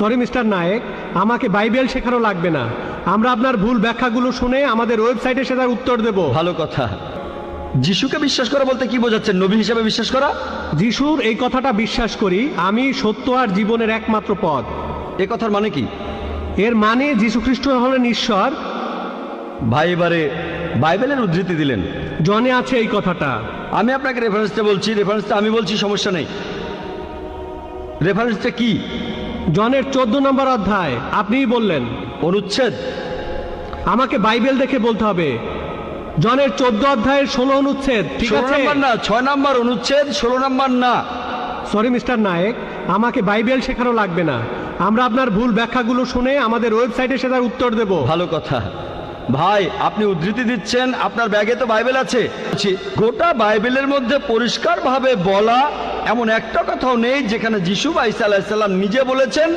Sorry mister Naik, আমাকে Bible শেখানো লাগবে না। আমরা আপনার ভুল ব্যাখ্যাগুলো শুনে আমাদের ওয়েবসাইটে সেটার উত্তর দেব। ভালো কথা। যিশুকে বিশ্বাস করা বলতে কি বোঝাচ্ছেন? নবী হিসাবে বিশ্বাস করা? যিশুর এই কথাটা বিশ্বাস করি, আমি সত্য আর জীবনের একমাত্র পথ। এ কথার মানে কি? এর মানে যীশু খ্রিস্ট হলেন ঈশ্বর। ভাই এবারে বাইবেলের উদ্ধৃতি দিলেন। জনে আছে এই কথাটা। আমি আপনাকে রেফারেন্সটা বলছি, রেফারেন্সটা আমি বলছি, সমস্যা নেই। রেফারেন্সটা কি? জনের 14 নম্বর অধ্যায়। আপনিই বললেন। অনুচ্ছেদ? আমাকে বাইবেল দেখে বলতে হবে। জনের 14 অধ্যায়ের 16 অনুচ্ছেদ। ঠিক 16 আছে? নম্বর না, 6 নম্বর অনুচ্ছেদ, 16 নম্বর না। সরি মিস্টার নায়েক, আমাকে বাইবেল শেখানো লাগবে না। আমরা আপনার ভুল ব্যাখ্যাগুলো শুনে আমাদের ওয়েবসাইটে সেটার উত্তর দেব। ভালো কথা। ভাই আপনি উদ্ধৃতি দিচ্ছেন, আপনার ব্যাগে তো বাইবেল আছে। গোটা বাইবেলের মধ্যে পরিষ্কারভাবে বলা এমন একটা কথাও নেই যেখানে যিশু বা ঈসা আলাইহিস সালাম নিজে বলেছেন